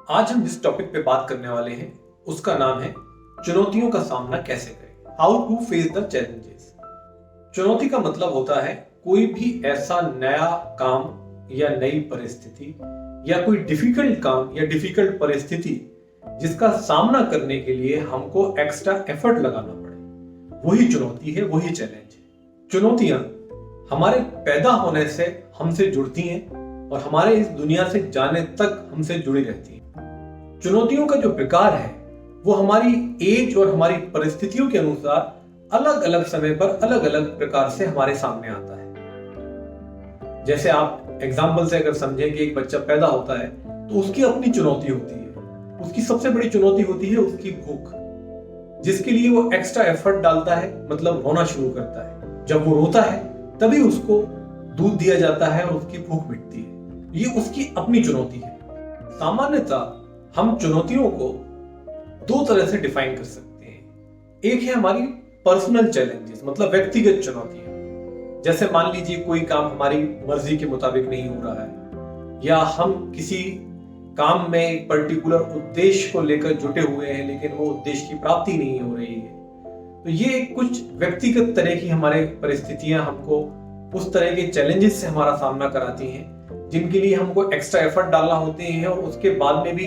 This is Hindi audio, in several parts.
आज हम जिस टॉपिक पे बात करने वाले हैं उसका नाम है चुनौतियों का सामना कैसे करें, how to face the challenges. चुनौती का मतलब होता है कोई भी ऐसा नया काम या नई परिस्थिति या कोई डिफिकल्ट काम या डिफिकल्ट परिस्थिति जिसका सामना करने के लिए हमको एक्स्ट्रा एफर्ट लगाना पड़े, वही चुनौती है, वही चैलेंज है। चुनौतियां हमारे पैदा होने से हमसे जुड़ती हैं और हमारे इस दुनिया से जाने तक हमसे जुड़ी रहती हैं। चुनौतियों का जो प्रकार है वो हमारी एज और हमारी परिस्थितियों के अनुसार अलग अलग समय पर अलग अलग प्रकार से हमारे सामने आता है। जैसे आप एग्जाम्पल से अगर समझें कि एक बच्चा पैदा होता है तो उसकी अपनी चुनौती होती है। उसकी सबसे बड़ी चुनौती होती है उसकी भूख, जिसके लिए वो एक्स्ट्रा एफर्ट डालता है, मतलब रोना शुरू करता है। जब वो रोता है तभी उसको दूध दिया जाता है और उसकी भूख मिटती है। ये उसकी अपनी चुनौती है। सामान्यतः हम चुनौतियों को दो तरह से डिफाइन कर सकते हैं। एक है हमारी पर्सनल चैलेंजेस, मतलब व्यक्तिगत चुनौतियां। जैसे मान लीजिए कोई काम हमारी मर्जी के मुताबिक नहीं हो रहा है, या हम किसी काम में एक पर्टिकुलर उद्देश्य को लेकर जुटे हुए हैं लेकिन वो उद्देश्य की प्राप्ति नहीं हो रही है। तो ये कुछ व्यक्तिगत तरह की हमारे परिस्थितियां हमको उस तरह के चैलेंजेस से हमारा सामना कराती हैं, जिनके लिए हमको एक्स्ट्रा एफर्ट डालना होते हैं और उसके बाद में भी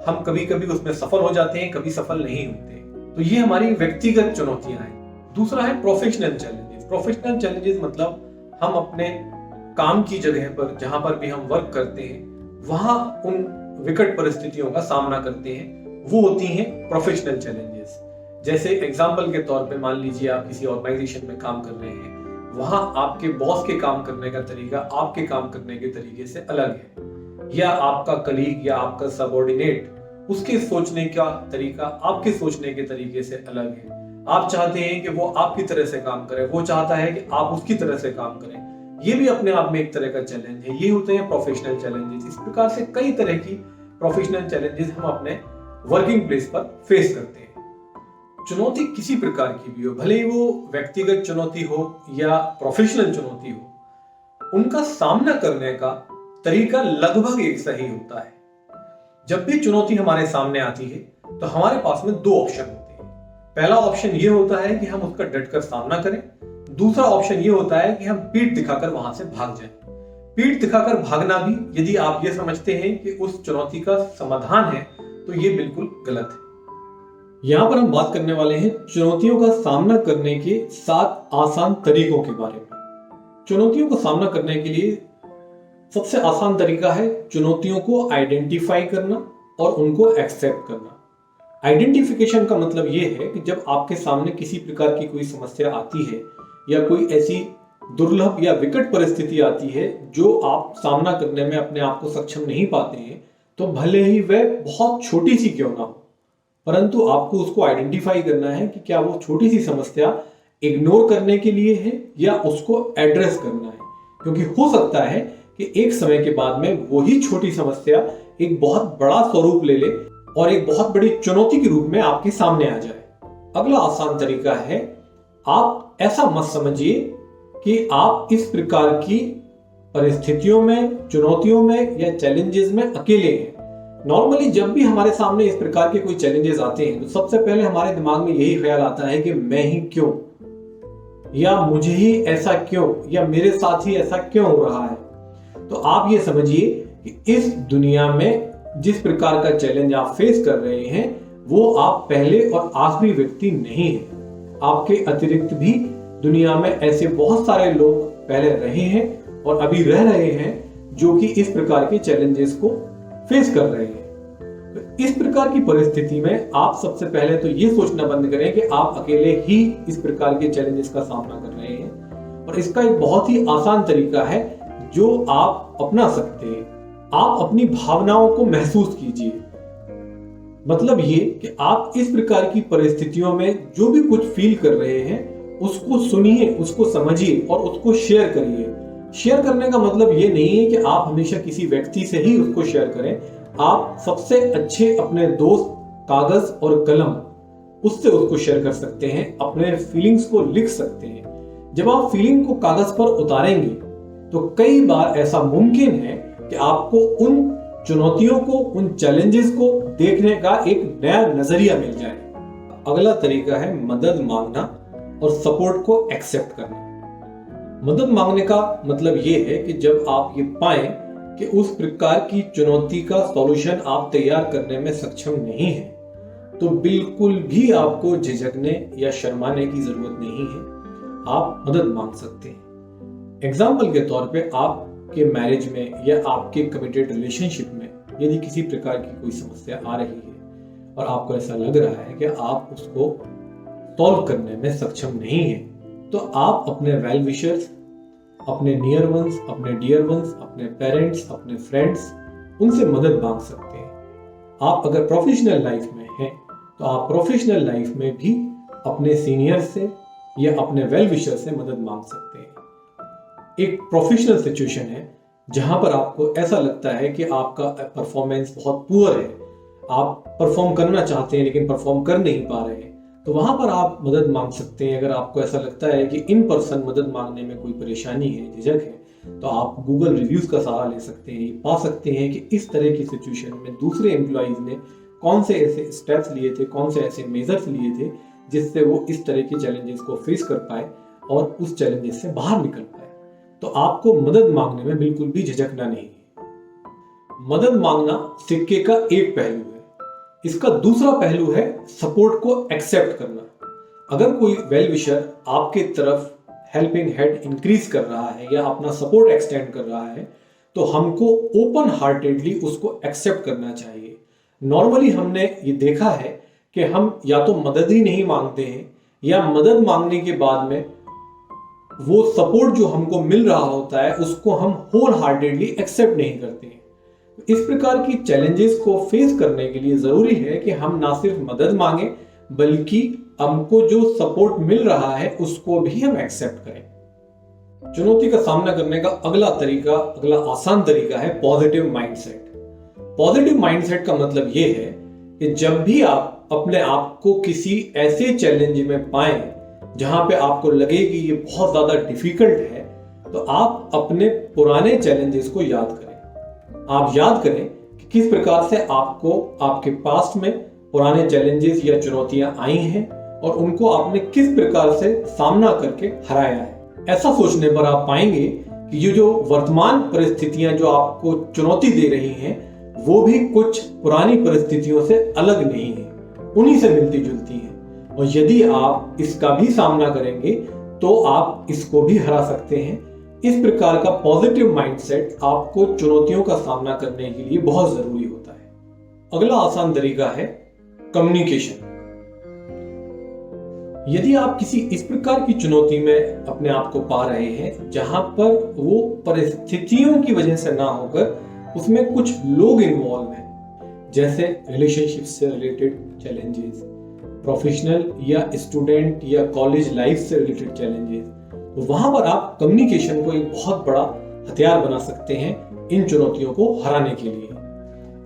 हम कभी कभी उसमें सफल हो जाते हैं, कभी सफल नहीं होते। तो ये हमारी व्यक्तिगत चुनौतियां हैं। दूसरा है प्रोफेशनल चैलेंजेस। प्रोफेशनल चैलेंजेस मतलब हम अपने काम की जगह पर, जहां पर भी हम वर्क करते हैं, वहां उन विकट परिस्थितियों का सामना करते हैं। वो होती हैं प्रोफेशनल चैलेंजेस। जैसे एग्जाम्पल के तौर पे मान लीजिए आप किसी ऑर्गेनाइजेशन में काम कर रहे हैं, वहां आपके बॉस के काम करने का तरीका आपके काम करने के तरीके से अलग है, या आपका कलीग या आपका सबऑर्डिनेट, उसके सोचने का तरीका आपके सोचने के तरीके से अलग है। आप चाहते हैं कि वो आपकी तरह से काम करे, वो चाहता है कि आप उसकी तरह से काम करें। ये भी अपने आप में एक तरह का चैलेंज है। ये होते हैं प्रोफेशनल चैलेंजेस। इस प्रकार से कई तरह की प्रोफेशनल चैलेंजेस हम अपने वर्किंग प्लेस पर फेस करते हैं। चुनौती किसी प्रकार की भी हो, भले ही वो व्यक्तिगत चुनौती हो या प्रोफेशनल चुनौती हो, उनका सामना करने का तरीका लगभग एक सा ही होता है। जब भी चुनौती हमारे सामने आती है तो हमारे पास में दो ऑप्शन होते हैं। पहला ऑप्शन ये होता है कि हम उसका डटकर सामना करें। दूसरा ऑप्शन ये होता है कि हम पीठ दिखाकर वहां से भाग जाएं। पीठ दिखाकर भागना भी, यदि आप ये समझते हैं कि उस चुनौती का समाधान है, तो ये बिल्कुल गलत है। यहां पर हम बात करने वाले हैं चुनौतियों का सामना करने के 7 आसान तरीकों के बारे में। चुनौतियों का सामना करने के लिए सबसे आसान तरीका है चुनौतियों को आइडेंटिफाई करना और उनको एक्सेप्ट करना। आइडेंटिफिकेशन का मतलब यह है कि जब आपके सामने किसी प्रकार की कोई समस्या आती है या कोई ऐसी दुर्लभ या विकट परिस्थिति आती है जो आप सामना करने में अपने आप को सक्षम नहीं पाते हैं, तो भले ही वह बहुत छोटी सी क्यों ना हो, परंतु आपको उसको आइडेंटिफाई करना है कि क्या वो छोटी सी समस्या इग्नोर करने के लिए है या उसको एड्रेस करना है। क्योंकि हो सकता है कि एक समय के बाद में वही छोटी समस्या एक बहुत बड़ा स्वरूप ले ले और एक बहुत बड़ी चुनौती के रूप में आपके सामने आ जाए। अगला आसान तरीका है, आप ऐसा मत समझिए कि आप इस प्रकार की परिस्थितियों में, चुनौतियों में या चैलेंजेस में अकेले हैं। नॉर्मली जब भी हमारे सामने इस प्रकार के कोई चैलेंजेस आते हैं तो सबसे पहले हमारे दिमाग में यही ख्याल आता है कि मैं ही क्यों, या मुझे ही ऐसा क्यों, या मेरे साथ ही ऐसा क्यों हो रहा है। तो आप ये समझिए कि इस दुनिया में जिस प्रकार का चैलेंज आप फेस कर रहे हैं वो आप पहले और आखिरी व्यक्ति नहीं है। आपके अतिरिक्त भी दुनिया में ऐसे बहुत सारे लोग पहले रहे हैं और अभी रह रहे हैं जो कि इस प्रकार के चैलेंजेस को फेस कर रहे हैं। तो इस प्रकार की परिस्थिति में आप सबसे पहले तो ये सोचना बंद करें कि आप अकेले ही इस प्रकार के चैलेंजेस का सामना कर रहे हैं। और इसका एक बहुत ही आसान तरीका है जो आप अपना सकते हैं। आप अपनी भावनाओं को महसूस कीजिए। मतलब ये कि आप इस प्रकार की परिस्थितियों में जो भी कुछ फील कर रहे हैं उसको सुनिए, उसको समझिए और उसको शेयर करिए। शेयर करने का मतलब ये नहीं है कि आप हमेशा किसी व्यक्ति से ही उसको शेयर करें। आप सबसे अच्छे अपने दोस्त, कागज और कलम, उससे उसको शेयर कर सकते हैं। अपने फीलिंग्स को लिख सकते हैं। जब आप फीलिंग को कागज पर उतारेंगे तो कई बार ऐसा मुमकिन है कि आपको उन चुनौतियों को, उन चैलेंजेस को देखने का एक नया नजरिया मिल जाए। अगला तरीका है मदद मांगना और सपोर्ट को एक्सेप्ट करना। मदद मांगने का मतलब ये है कि जब आप ये पाएं कि उस प्रकार की चुनौती का सॉल्यूशन आप तैयार करने में सक्षम नहीं है, तो बिल्कुल भी आपको झिझकने या शर्माने की जरूरत नहीं है। आप मदद मांग सकते हैं। एग्जाम्पल के तौर पे आपके मैरिज में या आपके कमिटेड रिलेशनशिप में यदि किसी प्रकार की कोई समस्या आ रही है और आपको ऐसा लग रहा है कि आप उसको सॉल्व करने में सक्षम नहीं है, तो आप अपने वेल विशर्स, अपने नियर वंस, अपने डियर वंस, अपने पेरेंट्स, अपने फ्रेंड्स, उनसे मदद मांग सकते हैं। आप अगर प्रोफेशनल लाइफ में हैं तो आप प्रोफेशनल लाइफ में भी अपने सीनियर से या अपने वेल विशर से मदद मांग सकते हैं। एक प्रोफेशनल सिचुएशन है जहां पर आपको ऐसा लगता है कि आपका परफॉर्मेंस बहुत पुअर है, आप परफॉर्म करना चाहते हैं लेकिन परफॉर्म कर नहीं पा रहे हैं, तो वहां पर आप मदद मांग सकते हैं। अगर आपको ऐसा लगता है कि इन पर्सन मदद मांगने में कोई परेशानी है, झिझक है, तो आप गूगल रिव्यूज का सहारा ले सकते हैं। पा सकते हैं कि इस तरह की सिचुएशन में दूसरे एम्प्लॉइज ने कौन से ऐसे स्टेप्स लिए थे, कौन से ऐसे मेजर्स लिए थे जिससे वो इस तरह के चैलेंजेस को फेस कर पाए और उस चैलेंजेस से बाहर निकल पाए। तो आपको मदद मांगने में बिल्कुल भी झिझकना नहीं है। मदद मांगना सिक्के का एक पहलू है। इसका दूसरा पहलू है सपोर्ट को एक्सेप्ट करना। अगर कोई वेल विशर आपके तरफ हेल्पिंग हैंड इंक्रीज कर रहा है या अपना सपोर्ट एक्सटेंड कर रहा है, तो हमको ओपन हार्टेडली उसको एक्सेप्ट करना चाहिए। नॉर्मली हमने ये देखा है कि हम या तो मदद ही नहीं मांगते हैं या मदद मांगने के बाद में वो सपोर्ट जो हमको मिल रहा होता है उसको हम होल हार्टेडली एक्सेप्ट नहीं करते हैं। इस प्रकार की चैलेंजेस को फेस करने के लिए जरूरी है कि हम ना सिर्फ मदद मांगे बल्कि हमको जो सपोर्ट मिल रहा है उसको भी हम एक्सेप्ट करें। चुनौती का सामना करने का अगला आसान तरीका है पॉजिटिव माइंडसेट। पॉजिटिव माइंडसेट का मतलब ये है कि जब भी आप अपने आप को किसी ऐसे चैलेंज में पाएं जहां पे आपको लगे कि ये बहुत ज्यादा डिफिकल्ट है, तो आप अपने पुराने चैलेंजेस को याद करें। आप याद करें कि किस प्रकार से आपको आपके पास्ट में पुराने चैलेंजेस या चुनौतियां आई हैं और उनको आपने किस प्रकार से सामना करके हराया है। ऐसा सोचने पर आप पाएंगे कि ये जो वर्तमान परिस्थितियां जो आपको चुनौती दे रही हैं, वो भी कुछ पुरानी परिस्थितियों से अलग नहीं है, उन्हीं से मिलती जुलती हैं। और यदि आप इसका भी सामना करेंगे तो आप इसको भी हरा सकते हैं। इस प्रकार का पॉजिटिव माइंडसेट आपको चुनौतियों का सामना करने के लिए बहुत जरूरी होता है। अगला आसान तरीका है कम्युनिकेशन। यदि आप किसी इस प्रकार की चुनौती में अपने आप को पा रहे हैं जहां पर वो परिस्थितियों की वजह से ना होकर उसमें कुछ लोग इन्वॉल्व हैं, जैसे रिलेशनशिप से रिलेटेड चैलेंजेस, प्रोफेशनल या स्टूडेंट या कॉलेज लाइफ से रिलेटेड चैलेंजेस, तो वहां पर आप कम्युनिकेशन को एक बहुत बड़ा हथियार बना सकते हैं इन चुनौतियों को हराने के लिए।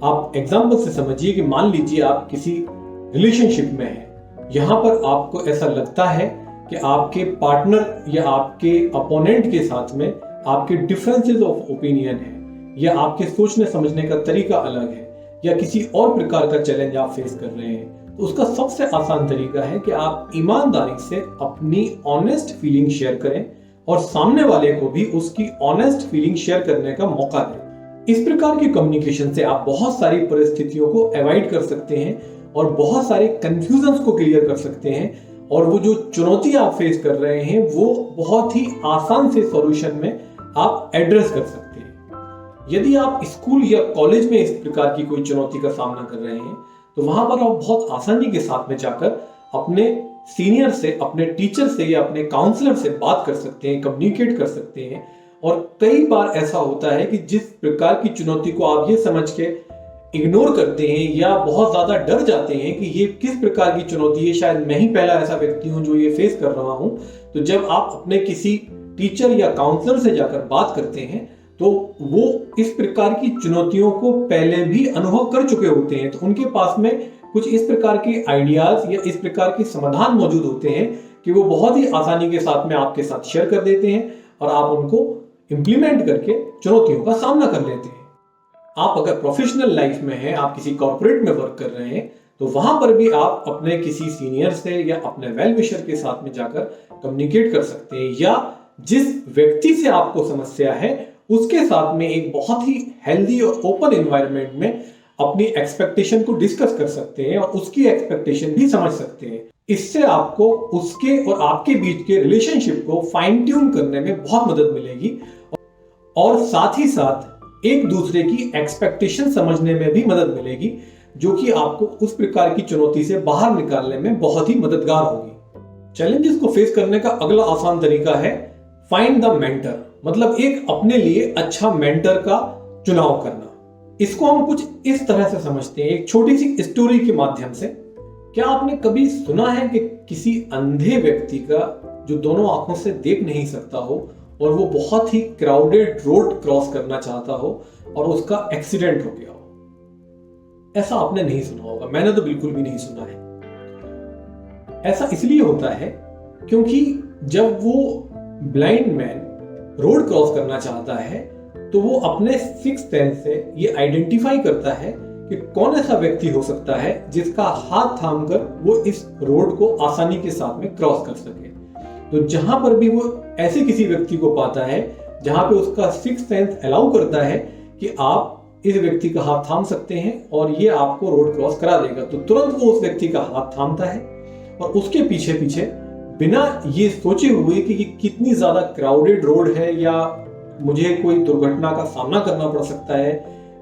आप एग्जाम्पल से समझिए कि मान लीजिए आप किसी रिलेशनशिप में हैं, यहां पर आपको ऐसा लगता है कि आपके पार्टनर या आपके अपोनेंट के साथ में आपके डिफरेंसेस ऑफ ओपिनियन है या आपके सोचने समझने का तरीका अलग है या किसी और प्रकार का चैलेंज आप फेस कर रहे हैं, तो उसका सबसे आसान तरीका है कि आप ईमानदारी से अपनी ऑनेस्ट फीलिंग शेयर करें और सामने वाले को भी उसकी ऑनेस्ट फीलिंग शेयर करने का मौका दें। इस प्रकार के कम्युनिकेशन से आप बहुत सारी परिस्थितियों को अवॉइड कर सकते हैं और बहुत सारे कंफ्यूजन्स को क्लियर कर सकते हैं और वो जो चुनौती आप फेस कर रहे हैं वो बहुत ही आसान से सॉल्यूशन में आप एड्रेस कर सकते हैं। यदि आप स्कूल या कॉलेज में इस प्रकार की कोई चुनौती का सामना कर रहे हैं, तो वहां पर आप बहुत आसानी के साथ में जाकर अपने सीनियर से, अपने टीचर से या अपने काउंसलर से बात कर सकते हैं, कम्युनिकेट कर सकते हैं। और कई बार ऐसा होता है कि जिस प्रकार की चुनौती को आप ये समझ के इग्नोर करते हैं या बहुत ज्यादा डर जाते हैं कि ये किस प्रकार की चुनौती है, शायद मैं ही पहला ऐसा व्यक्ति हूं जो ये फेस कर रहा हूं, तो जब आप अपने किसी टीचर या काउंसलर से जाकर बात करते हैं तो वो इस प्रकार की चुनौतियों को पहले भी अनुभव कर चुके होते हैं, तो उनके पास में कुछ इस प्रकार के आइडियाज या इस प्रकार के समाधान मौजूद होते हैं कि वो बहुत ही आसानी के साथ में आपके साथ शेयर कर देते हैं और आप उनको इंप्लीमेंट करके चुनौतियों का सामना कर लेते हैं। आप अगर प्रोफेशनल लाइफ में हैं, आप किसी कॉर्पोरेट में वर्क कर रहे हैं, तो वहां पर भी आप अपने किसी सीनियर से या अपने वेल विशर के साथ में जाकर कम्युनिकेट कर सकते हैं, या जिस व्यक्ति से आपको समस्या है उसके साथ में एक बहुत ही हेल्दी और ओपन एनवायरनमेंट में अपनी एक्सपेक्टेशन को डिस्कस कर सकते हैं और उसकी एक्सपेक्टेशन भी समझ सकते हैं। इससे आपको उसके और आपके बीच के रिलेशनशिप को फाइन ट्यून करने में बहुत मदद मिलेगी और साथ ही साथ एक दूसरे की एक्सपेक्टेशन समझने में भी मदद मिलेगी, जो कि आपको उस प्रकार की चुनौती से बाहर निकालने में बहुत ही मददगार होगी। चैलेंजेस को फेस करने का अगला आसान तरीका है फाइंड द मेंटर, मतलब एक अपने लिए अच्छा मेंटर का चुनाव करना। इसको हम कुछ इस तरह से समझते हैं, एक छोटी सी स्टोरी के माध्यम से। क्या आपने कभी सुना है कि किसी अंधे व्यक्ति का जो दोनों आंखों से देख नहीं सकता हो और वो बहुत ही क्राउडेड रोड क्रॉस करना चाहता हो और उसका एक्सीडेंट हो गया हो? ऐसा आपने नहीं सुना होगा, मैंने तो बिल्कुल भी नहीं सुना है। ऐसा इसलिए होता है क्योंकि जब वो ब्लाइंड मैन रोड क्रॉस करना चाहता है तो वो अपने सिक्स्थ सेंस से ये आइडेंटिफाई करता है कि कौन ऐसा व्यक्ति हो सकता है जिसका हाथ थामकर वो इस रोड को आसानी के साथ में क्रॉस कर सके। तो जहां पर भी वो ऐसे किसी व्यक्ति को पाता है जहां पे उसका सिक्स्थ सेंस अलाउ करता है कि आप इस व्यक्ति का हाथ थाम सकते हैं और ये आपको रोड क्रॉस करा देगा, तो तुरंत वो उस व्यक्ति का हाथ थामता है और उसके पीछे पीछे बिना ये सोचे हुए कि ये कितनी ज्यादा क्राउडेड रोड है या मुझे कोई दुर्घटना का सामना करना पड़ सकता है,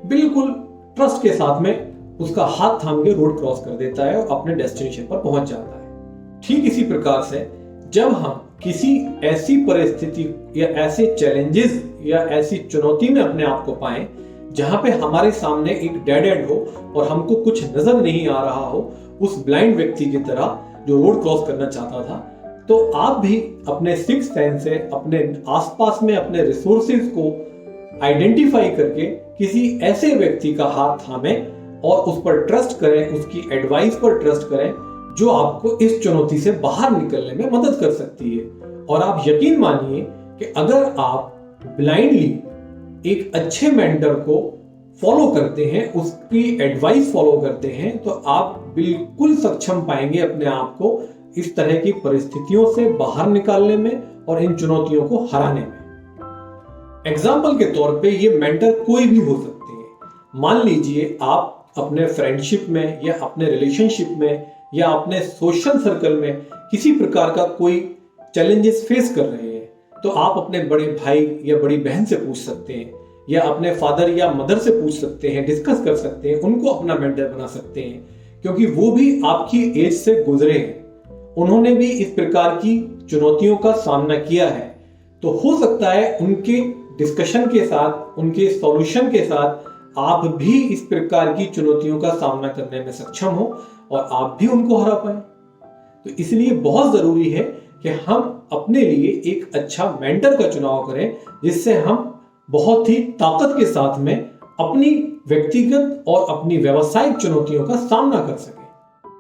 बिल्कुल ट्रस्ट के साथ में उसका हाथ थाम के रोड क्रॉस कर देता है और अपने डेस्टिनेशन पर पहुंच जाता है। ठीक इसी प्रकार से जब हम किसी ऐसी परिस्थिति या ऐसे चैलेंजेस या ऐसी चुनौती में अपने आप को पाएं जहां पे हमारे सामने एक डेड एंड हो और हमको कुछ नजर नहीं आ रहा हो, उस ब्लाइंड व्यक्ति की तरह जो रोड क्रॉस करना चाहता था, तो आप भी अपने सिक्स्थ सेंस से अपने आसपास में अपने रिसोर्सेज को आइडेंटिफाई करके किसी ऐसे व्यक्ति का हाथ थामें और उस पर ट्रस्ट करें, उसकी एडवाइस पर ट्रस्ट करें जो आपको इस चुनौती से बाहर निकलने में मदद कर सकती है। और आप यकीन मानिए कि अगर आप ब्लाइंडली एक अच्छे मेंटर को फॉलो करते हैं, उसकी एडवाइस फॉलो करते हैं, तो आप बिल्कुल सक्षम पाएंगे अपने आप को इस तरह की परिस्थितियों से बाहर निकालने में और इन चुनौतियों को हराने में। एग्जाम्पल के तौर पे ये मेंटर कोई भी हो सकते हैं। मान लीजिए आप अपने फ्रेंडशिप में या अपने रिलेशनशिप में या अपने सोशल सर्कल में किसी प्रकार का कोई चैलेंजेस फेस कर रहे हैं, तो आप अपने बड़े भाई या बड़ी बहन से पूछ सकते हैं या अपने फादर या मदर से पूछ सकते हैं, डिस्कस कर सकते हैं, उनको अपना मेंटर बना सकते हैं, क्योंकि वो भी आपकी एज से गुजरे हैं, उन्होंने भी इस प्रकार की चुनौतियों का सामना किया है। तो हो सकता है उनके डिस्कशन के साथ, उनके सॉल्यूशन के साथ आप भी इस प्रकार की चुनौतियों का सामना करने में सक्षम हो और आप भी उनको हरा पाए। तो इसलिए बहुत जरूरी है कि हम अपने लिए एक अच्छा मेंटर का चुनाव करें, जिससे हम बहुत ही ताकत के साथ में अपनी व्यक्तिगत और अपनी व्यावसायिक चुनौतियों का सामना कर सकें।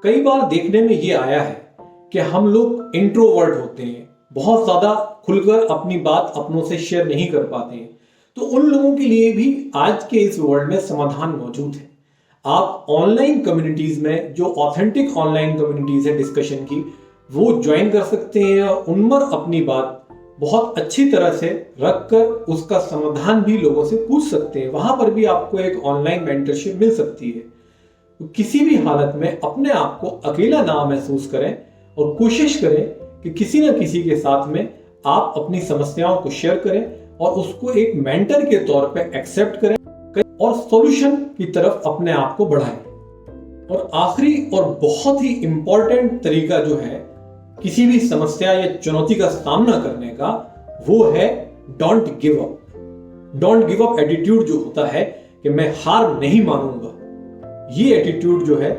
कई बार देखने में ये आया है कि हम लोग इंट्रोवर्ट होते हैं, बहुत ज्यादा खुलकर अपनी बात अपनों से शेयर नहीं कर पाते हैं, तो उन लोगों के लिए भी आज के इस वर्ल्ड में समाधान मौजूद है। आप ऑनलाइन कम्युनिटीज में, जो ऑथेंटिक ऑनलाइन कम्युनिटीज है डिस्कशन की, वो ज्वाइन कर सकते हैं और उन पर अपनी बात बहुत अच्छी तरह से रखकर उसका समाधान भी लोगों से पूछ सकते हैं। वहां पर भी आपको एक ऑनलाइन मेंटरशिप मिल सकती है। तो किसी भी हालत में अपने आप को अकेला ना महसूस करें और कोशिश करें कि किसी न किसी के साथ में आप अपनी समस्याओं को शेयर करें और उसको एक मेंटर के तौर पे एक्सेप्ट करें और सॉल्यूशन की तरफ अपने आप को बढ़ाएं। और आखिरी और बहुत ही इंपॉर्टेंट तरीका जो है किसी भी समस्या या चुनौती का सामना करने का, वो है don't give up. Don't give up attitude जो होता है कि मैं हार नहीं मानूंगा, ये एटीट्यूड जो है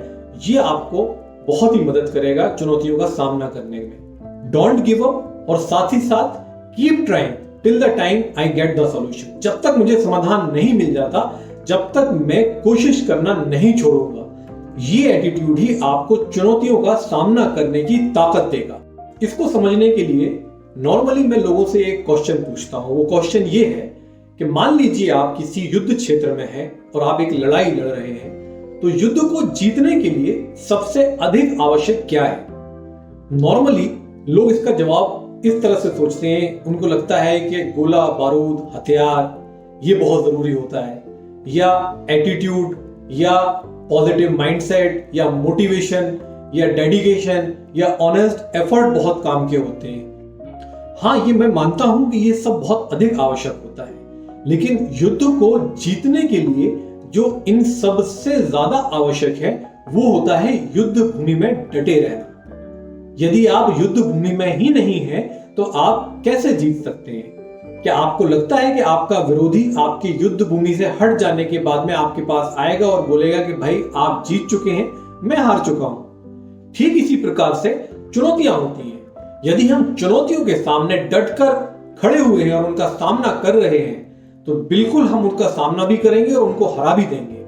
ये आपको बहुत ही मदद करेगा चुनौतियों का सामना करने में। डोंट गिव अप और साथ ही साथ keep trying till the time I get the solution. जब तक मुझे समाधान नहीं मिल जाता, जब तक मैं कोशिश करना नहीं छोड़ूंगा। ये एटीट्यूड ही आपको चुनौतियों का सामना करने की ताकत देगा। इसको समझने के लिए नॉर्मली मैं लोगों से एक क्वेश्चन पूछता हूं। वो क्वेश्चन ये है कि मान लीजिए आप किसी युद्ध क्षेत्र में हैं और आप एक लड़ाई लड़ रहे हैं, तो युद्ध को जीतने के लिए सबसे अधिक आवश्यक क्या है? नॉर्मली लोग इसका जवाब इस तरह से सोचते हैं, उनको लगता है कि गोला बारूद हथियार ये बहुत जरूरी होता है, या एटीट्यूड, या पॉजिटिव माइंडसेट, या मोटिवेशन, या डेडिकेशन, या ऑनेस्ट एफर्ट बहुत काम के होते हैं। हाँ, ये मैं मानता हूं कि ये सब बहुत अधिक आवश्यक होता है, लेकिन युद्ध को जीतने के लिए जो इन सब से ज्यादा आवश्यक है वो होता है युद्ध भूमि में डटे रहना। यदि आप युद्ध भूमि में ही नहीं हैं तो आप कैसे जीत सकते हैं? क्या आपको लगता है कि आपका विरोधी आपकी युद्ध भूमि से हट जाने के बाद में आपके पास आएगा और बोलेगा कि भाई आप जीत चुके हैं, मैं हार चुका हूं? ठीक इसी प्रकार से चुनौतियां होती हैं। यदि हम चुनौतियों के सामने डटकर खड़े हुए हैं और उनका सामना कर रहे हैं तो बिल्कुल हम उनका सामना भी करेंगे और उनको हरा भी देंगे।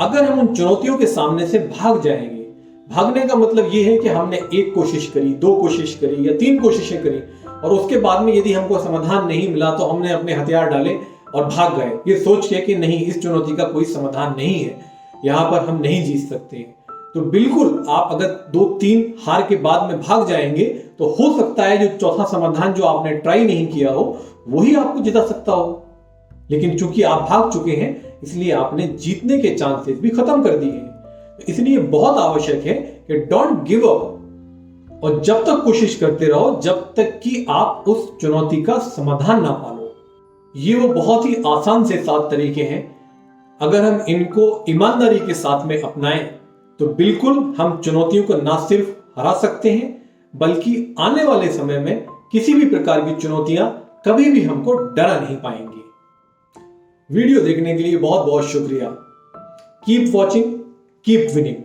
अगर हम उन चुनौतियों के सामने से भाग जाएंगे, भागने का मतलब यह है कि हमने एक कोशिश करी, दो कोशिश करी या तीन कोशिशें करी और उसके बाद में यदि हमको समाधान नहीं मिला तो हमने अपने हथियार डाले और भाग गए, ये सोच के कि नहीं, इस चुनौती का कोई समाधान नहीं है, यहां पर हम नहीं जीत सकते। तो बिल्कुल आप अगर दो तीन हार के बाद में भाग जाएंगे तो हो सकता है जो चौथा समाधान जो आपने ट्राई नहीं किया हो वही आपको जिता सकता हो। लेकिन चूंकि आप भाग चुके हैं इसलिए आपने जीतने के चांसेस भी खत्म कर दिए हैं। तो इसलिए बहुत आवश्यक है कि डोंट गिव अप, और जब तक कोशिश करते रहो जब तक कि आप उस चुनौती का समाधान ना पालो। ये वो बहुत ही आसान से 7 तरीके हैं, अगर हम इनको ईमानदारी के साथ में अपनाएं तो बिल्कुल हम चुनौतियों को ना सिर्फ हरा सकते हैं बल्कि आने वाले समय में किसी भी प्रकार की चुनौतियां कभी भी हमको डरा नहीं पाएंगी। वीडियो देखने के लिए बहुत बहुत शुक्रिया। Keep watching, keep winning.